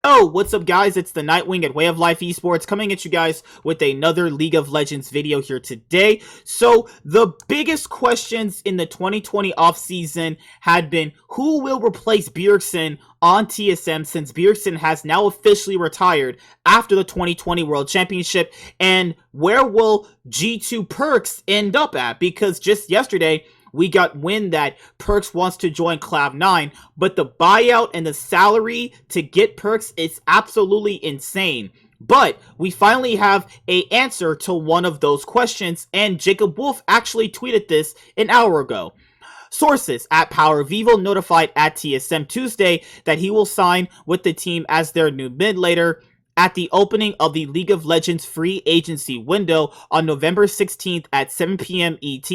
Oh, what's up guys, it's the Nightwing at Way of Life Esports coming at you guys with another League of Legends video here today. So, the biggest questions in the 2020 offseason had been who will replace Bjergsen on TSM since Bjergsen has now officially retired after the 2020 World Championship, and where will G2 Perks end up at? Because just yesterday, we got wind that Perks wants to join Cloud9, but the buyout and the salary to get Perks is absolutely insane. But we finally have an answer to one of those questions, and Jacob Wolf actually tweeted this an hour ago. Sources at PowerOfEvil notified at TSM Tuesday that he will sign with the team as their new mid laner at the opening of the League of Legends free agency window on November 16th at 7 p.m. ET.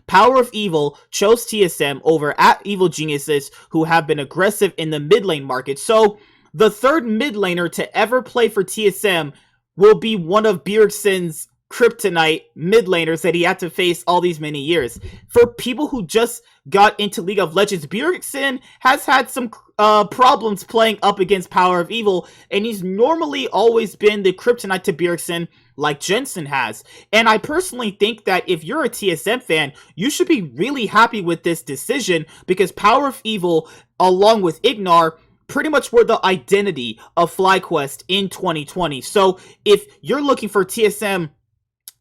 PowerOfEvil chose TSM over at Evil Geniuses, who have been aggressive in the mid lane market. So, the third mid laner to ever play for TSM will be one of Bjergsen's kryptonite mid laners that he had to face all these many years. For people who just got into League of Legends, Bjergsen has had some problems playing up against PowerOfEvil, and he's normally always been the kryptonite to Bjergsen like Jensen has. And I personally think that if you're a TSM fan, you should be really happy with this decision, because PowerOfEvil, along with Ignar, pretty much were the identity of FlyQuest in 2020. So if you're looking for TSM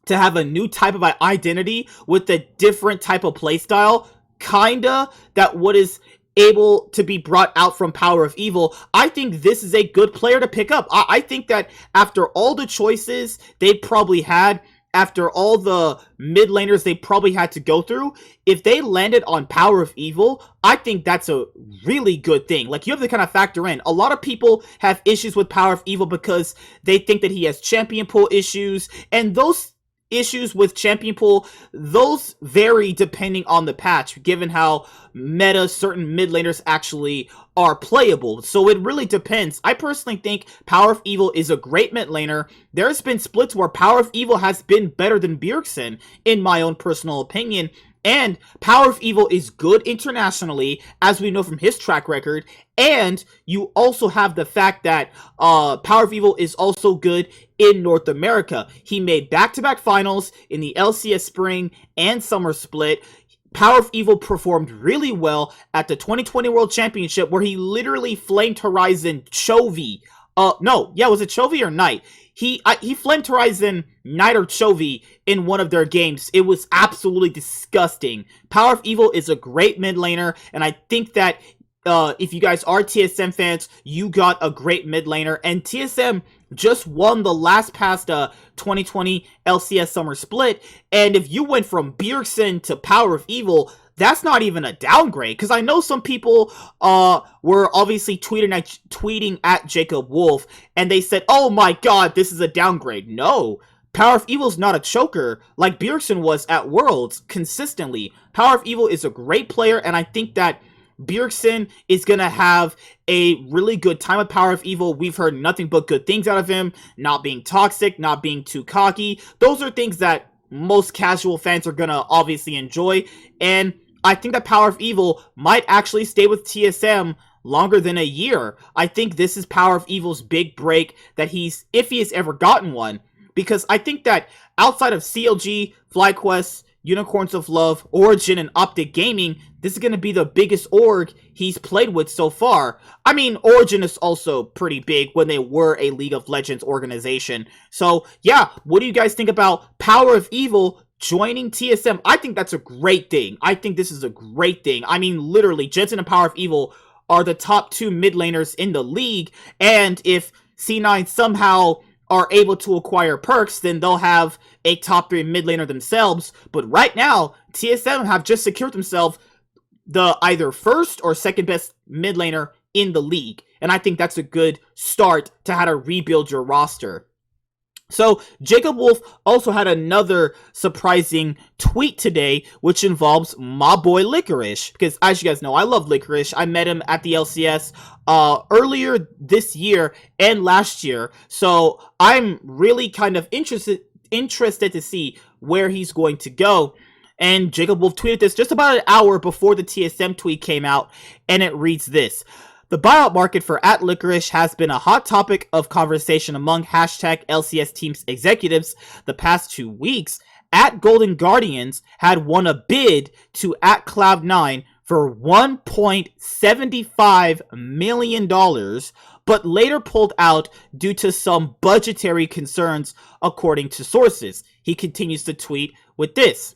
to have a new type of identity with a different type of playstyle, kinda, that what is able to be brought out from PowerOfEvil, I think this is a good player to pick up. I think that after all the choices they probably had, after all the mid laners they probably had to go through, if they landed on PowerOfEvil, I think that's a really good thing. Like, you have to kind of factor in, a lot of people have issues with PowerOfEvil because they think that he has champion pool issues, and those issues with champion pool, those vary depending on the patch, given how meta certain mid laners actually are playable. So it really depends. I personally think PowerOfEvil is a great mid laner. There's been splits where PowerOfEvil has been better than Bjergsen, in my own personal opinion. And PowerOfEvil is good internationally, as we know from his track record. And you also have the fact that PowerOfEvil is also good in North America. He made back-to-back finals in the LCS Spring and Summer Split. PowerOfEvil performed really well at the 2020 World Championship, where he literally flamed Horizon Chovy. Was it Chovy or Knight? He flamed Horizon Knight or Chovy in one of their games. It was absolutely disgusting. PowerOfEvil is a great mid laner, and I think that if you guys are TSM fans, you got a great mid laner, and TSM just won the last past 2020 LCS Summer Split, and if you went from Bjergsen to PowerOfEvil, that's not even a downgrade, because I know some people were obviously tweeting at Jacob Wolf, and they said, oh my god, this is a downgrade. No, PowerOfEvil's not a choker like Bjergsen was at Worlds consistently. PowerOfEvil is a great player, and I think that Bjergsen is going to have a really good time with PowerOfEvil. We've heard nothing but good things out of him, not being toxic, not being too cocky. Those are things that most casual fans are going to obviously enjoy, and I think that PowerOfEvil might actually stay with TSM longer than a year. I think this is PowerOfEvil's big break, that if he has ever gotten one, because I think that outside of CLG, FlyQuest, Unicorns of Love, Origin, and Optic Gaming, this is going to be the biggest org he's played with so far. I mean, Origin is also pretty big when they were a League of Legends organization. So, yeah, what do you guys think about PowerOfEvil joining TSM? I think that's a great thing. I think this is a great thing. I mean, literally, Jensen and PowerOfEvil are the top two mid laners in the league, and if C9 somehow are able to acquire Perks, then they'll have a top 3 mid laner themselves. But right now, TSM have just secured themselves the either first or second best mid laner in the league, and I think that's a good start to how to rebuild your roster. So, Jacob Wolf also had another surprising tweet today, which involves my boy Licorice, because as you guys know, I love Licorice. I met him at the LCS earlier this year and last year, so I'm really kind of interested to see where he's going to go. And Jacob Wolf tweeted this just about an hour before the TSM tweet came out, and it reads this: The buyout market for @Licorice has been a hot topic of conversation among #LCS teams executives the past 2 weeks. @Golden Guardians had won a bid to @Cloud9 for $1.75 million, but later pulled out due to some budgetary concerns, according to sources. He continues to tweet with this.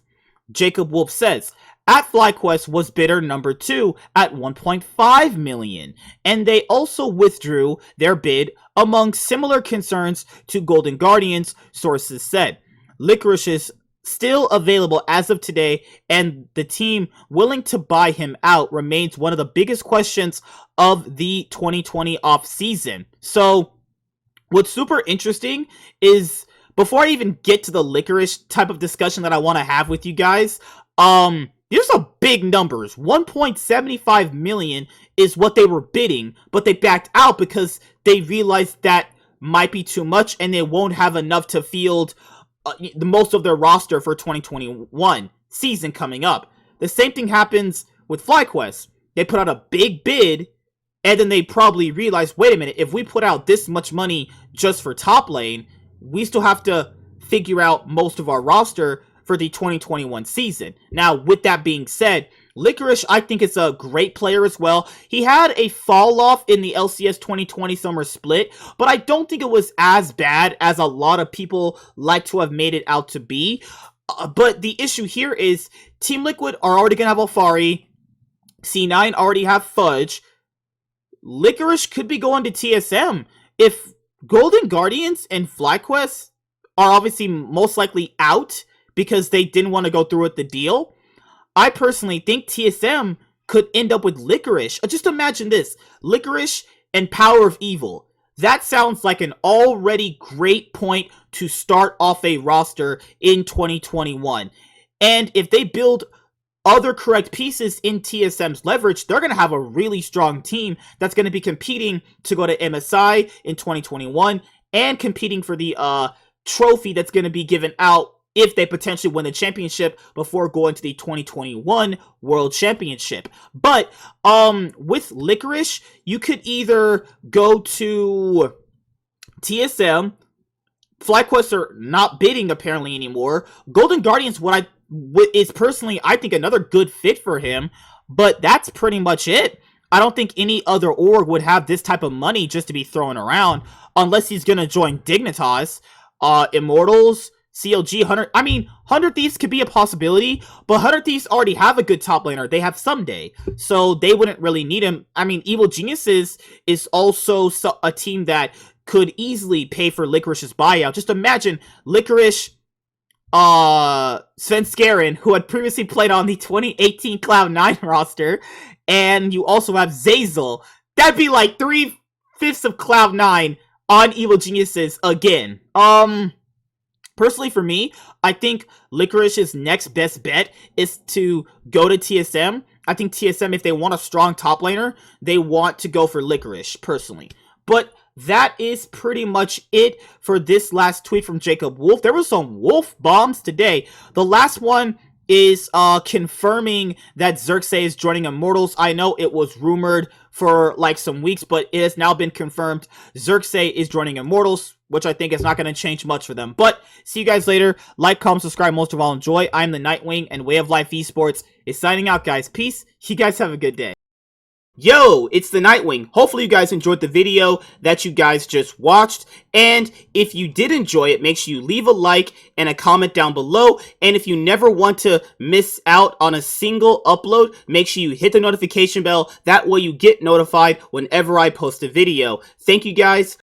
Jacob Wolf says, FlyQuest was bidder number 2 at $1.5 million, and they also withdrew their bid among similar concerns to Golden Guardians, sources said. Licorice is still available as of today, and the team willing to buy him out remains one of the biggest questions of the 2020 offseason. So, what's super interesting is, before I even get to the Licorice type of discussion that I want to have with you guys, these are big numbers. 1.75 million is what they were bidding, but they backed out because they realized that might be too much and they won't have enough to field the most of their roster for 2021 season coming up. The same thing happens with FlyQuest. They put out a big bid, and then they probably realized, wait a minute, if we put out this much money just for top lane, we still have to figure out most of our roster for the 2021 season. Now, with that being said, Licorice, I think, is a great player as well. He had a fall off in the LCS 2020 summer split, but I don't think it was as bad as a lot of people like to have made it out to be. But the issue here is Team Liquid are already going to have Alfari. C9 already have Fudge. Licorice could be going to TSM. If Golden Guardians and FlyQuest are obviously most likely out because they didn't want to go through with the deal, I personally think TSM could end up with Licorice. Just imagine this. Licorice and PowerOfEvil. That sounds like an already great point to start off a roster in 2021. And if they build other correct pieces in TSM's leverage, they're going to have a really strong team that's going to be competing to go to MSI in 2021 and competing for the trophy that's going to be given out if they potentially win the championship before going to the 2021 World Championship. But with Licorice, you could either go to TSM. FlyQuest are not bidding apparently anymore. Golden Guardians, is personally, I think, another good fit for him, but that's pretty much it. I don't think any other org would have this type of money just to be thrown around unless he's going to join Dignitas, Immortals, CLG, 100. I mean, 100 Thieves could be a possibility, but 100 Thieves already have a good top laner. They have Someday, so they wouldn't really need him. I mean, Evil Geniuses is also a team that could easily pay for Licorice's buyout. Just imagine Licorice, Sven Skaren, who had previously played on the 2018 Cloud9 roster, and you also have Zazel. That'd be like 3/5 of Cloud9 on Evil Geniuses again. Personally, for me, I think Licorice's next best bet is to go to TSM. I think TSM, if they want a strong top laner, they want to go for Licorice, personally. But that is pretty much it for this last tweet from Jacob Wolf. There were some Wolf bombs today. The last one is confirming that Xerxes is joining Immortals. I know it was rumored for like some weeks, but it has now been confirmed. Xerxes is joining Immortals, which I think is not going to change much for them. But see you guys later. Like, comment, subscribe. Most of all, enjoy. I'm the Nightwing, and Way of Life Esports is signing out, guys. Peace. You guys have a good day. Yo, it's the Nightwing. Hopefully you guys enjoyed the video that you guys just watched, and if you did enjoy it, make sure you leave a like and a comment down below, and if you never want to miss out on a single upload, make sure you hit the notification bell. That way you get notified whenever I post a video. Thank you guys.